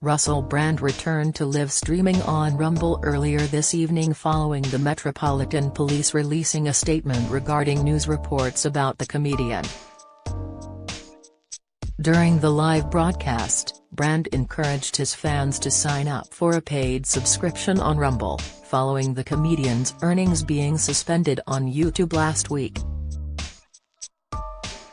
Russell Brand returned to live streaming on Rumble earlier this evening following the Metropolitan Police releasing a statement regarding news reports about the comedian. During the live broadcast, Brand encouraged his fans to sign up for a paid subscription on Rumble, following the comedian's earnings being suspended on YouTube last week.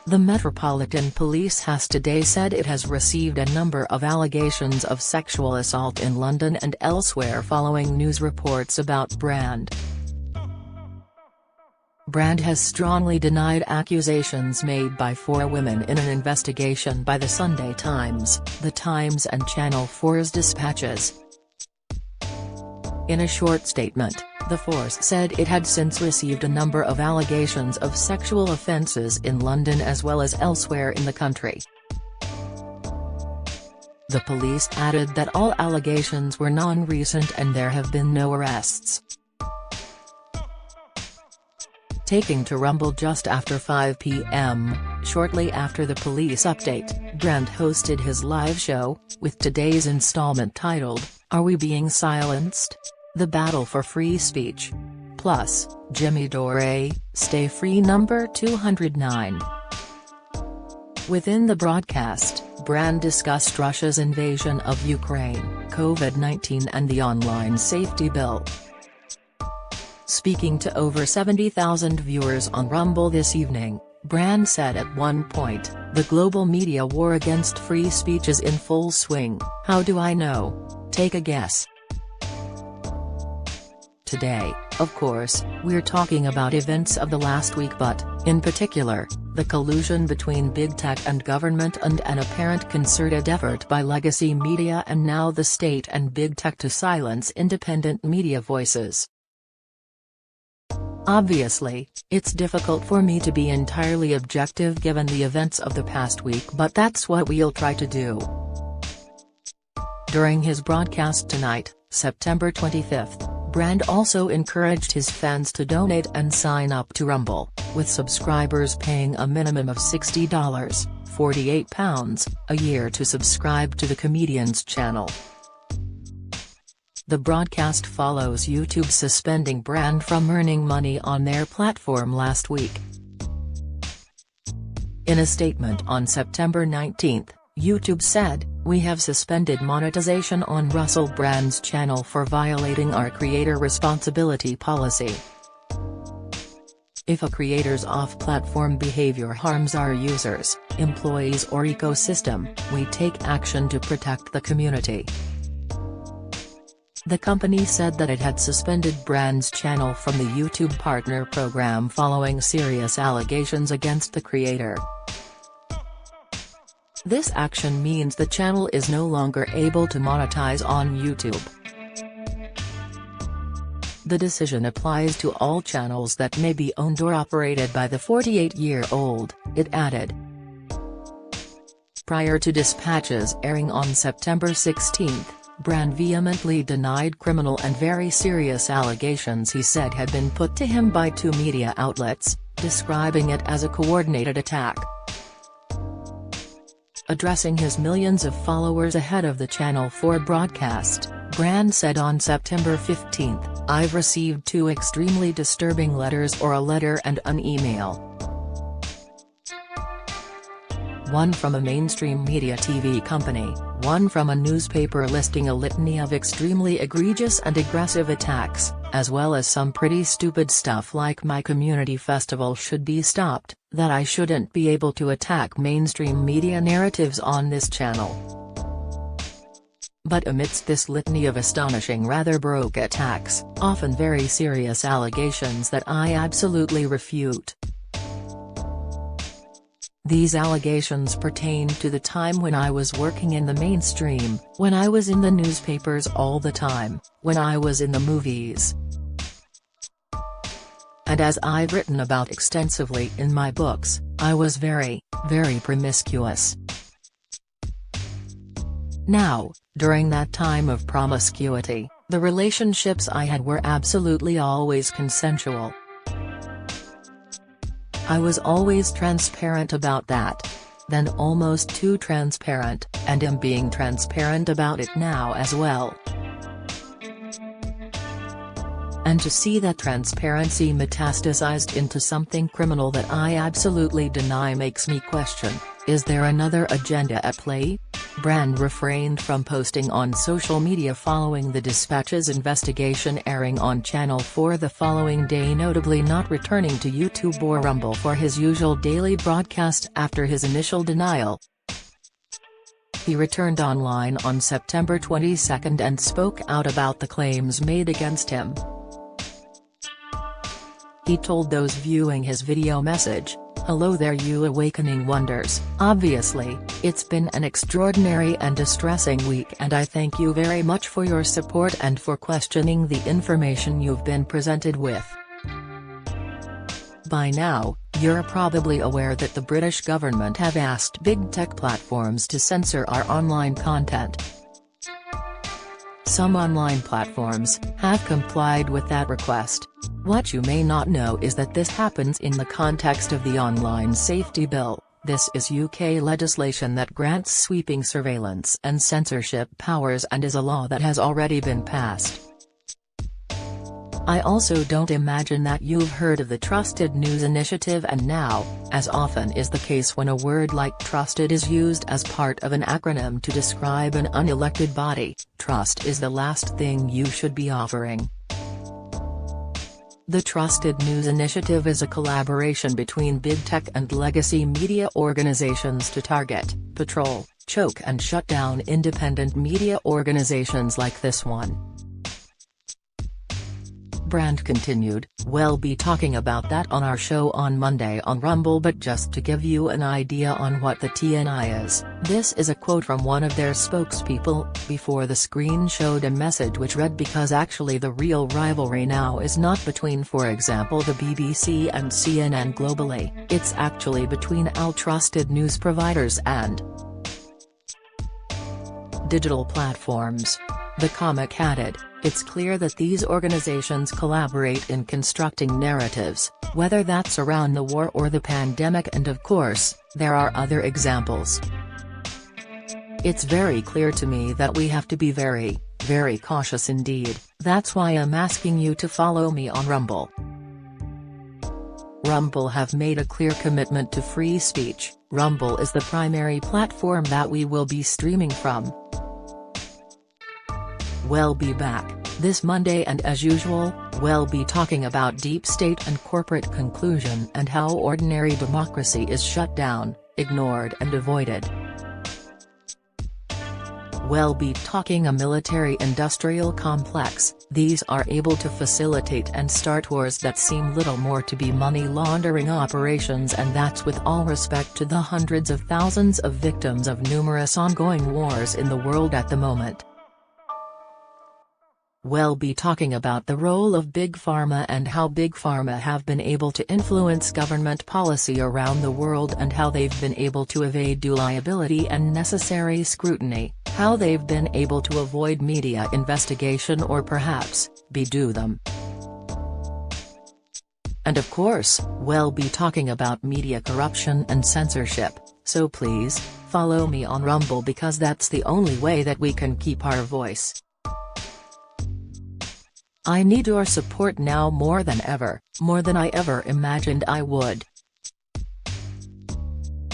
The Metropolitan Police has today said it has received a number of allegations of sexual assault in London and elsewhere following news reports about Brand. Brand has strongly denied accusations made by 4 women in an investigation by The Sunday Times, The Times and Channel 4's dispatches. In a short statement, the force said it had since received a number of allegations of sexual offences in London as well as elsewhere in the country. The police added that all allegations were non-recent and there have been no arrests. Taking to Rumble just after 5 p.m., shortly after the police update, Brand hosted his live show, with today's installment titled, "Are We Being Silenced? The Battle for Free Speech." Plus, Jimmy Dore, Stay Free number 209. Within the broadcast, Brand discussed Russia's invasion of Ukraine, COVID-19 and the online safety bill. Speaking to over 70,000 viewers on Rumble this evening, Brand said at one point, "The global media war against free speech is in full swing. How do I know? Take a guess." Today, of course, we're talking about events of the last week but, in particular, the collusion between big tech and government and an apparent concerted effort by legacy media and now the state and big tech to silence independent media voices. Obviously, it's difficult for me to be entirely objective given the events of the past week but that's what we'll try to do. During his broadcast tonight, September 25th, Brand also encouraged his fans to donate and sign up to Rumble, with subscribers paying a minimum of $60 (£48) a year to subscribe to the comedian's channel. The broadcast follows YouTube suspending Brand from earning money on their platform last week. In a statement on September 19, YouTube said, "We have suspended monetization on Russell Brand's channel for violating our creator responsibility policy. If a creator's off-platform behavior harms our users, employees or ecosystem, we take action to protect the community." The company said that it had suspended Brand's channel from the YouTube Partner Program following serious allegations against the creator. This action means the channel is no longer able to monetize on YouTube. The decision applies to all channels that may be owned or operated by the 48-year-old, it added. Prior to dispatches airing on September 16, Brand vehemently denied criminal and very serious allegations he said had been put to him by 2 media outlets, describing it as a coordinated attack. Addressing his millions of followers ahead of the Channel 4 broadcast, Brand said on September 15, "I've received 2 extremely disturbing letters, or a letter and an email. One from a mainstream media TV company, one from a newspaper listing a litany of extremely egregious and aggressive attacks, as well as some pretty stupid stuff like my community festival should be stopped, that I shouldn't be able to attack mainstream media narratives on this channel. But amidst this litany of astonishing rather broke attacks, often very serious allegations that I absolutely refute. These allegations pertain to the time when I was working in the mainstream, when I was in the newspapers all the time, when I was in the movies. And as I've written about extensively in my books, I was very, very promiscuous. Now, during that time of promiscuity, the relationships I had were absolutely always consensual. I was always transparent about that. Then almost too transparent, and am being transparent about it now as well. And to see that transparency metastasized into something criminal that I absolutely deny makes me question, is there another agenda at play? Brand refrained from posting on social media following the Dispatch's investigation airing on Channel 4 the following day, notably not returning to YouTube or Rumble for his usual daily broadcast after his initial denial. He returned online on September 22 and spoke out about the claims made against him. He told those viewing his video message, "Hello there you awakening wonders, obviously, it's been an extraordinary and distressing week and I thank you very much for your support and for questioning the information you've been presented with. By now, you're probably aware that the British government have asked big tech platforms to censor our online content. Some online platforms have complied with that request. What you may not know is that this happens in the context of the Online Safety Bill. This is UK legislation that grants sweeping surveillance and censorship powers and is a law that has already been passed. I also don't imagine that you've heard of the Trusted News Initiative, and now, as often is the case when a word like trusted is used as part of an acronym to describe an unelected body, trust is the last thing you should be offering. The Trusted News Initiative is a collaboration between big tech and legacy media organizations to target, patrol, choke and shut down independent media organizations like this one. Brand continued, "We'll be talking about that on our show on Monday on Rumble, but just to give you an idea on what the TNI is, this is a quote from one of their spokespeople." Before the screen showed a message which read, "Because actually the real rivalry now is not between, for example, the BBC and CNN globally, it's actually between our trusted news providers and digital platforms." The comic added, "It's clear that these organizations collaborate in constructing narratives, whether that's around the war or the pandemic, and of course, there are other examples. It's very clear to me that we have to be very, very cautious indeed. That's why I'm asking you to follow me on Rumble." Rumble have made a clear commitment to free speech. Rumble is the primary platform that we will be streaming from. We'll be back this Monday, and as usual, we'll be talking about deep state and corporate conclusion and how ordinary democracy is shut down, ignored and avoided. We'll be talking a military-industrial complex. These are able to facilitate and start wars that seem little more to be money laundering operations, and that's with all respect to the hundreds of thousands of victims of numerous ongoing wars in the world at the moment. We'll be talking about the role of Big Pharma and how Big Pharma have been able to influence government policy around the world and how they've been able to evade due liability and necessary scrutiny, how they've been able to avoid media investigation or perhaps, bedo them. And of course, we'll be talking about media corruption and censorship, so please, follow me on Rumble because that's the only way that we can keep our voice. I need your support now more than ever, more than I ever imagined I would.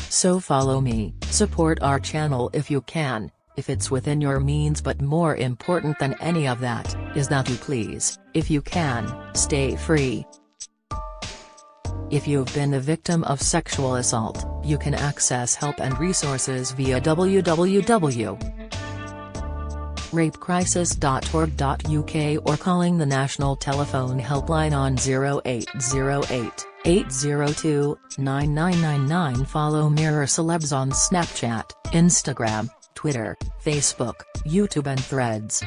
So follow me, support our channel if you can, if it's within your means, but more important than any of that, is that you please, if you can, stay free. If you've been a victim of sexual assault, you can access help and resources via www.rapecrisis.org.uk or calling the national telephone helpline on 0808 802 9999. Follow Mirror Celebs on Snapchat, Instagram, Twitter, Facebook, YouTube and Threads.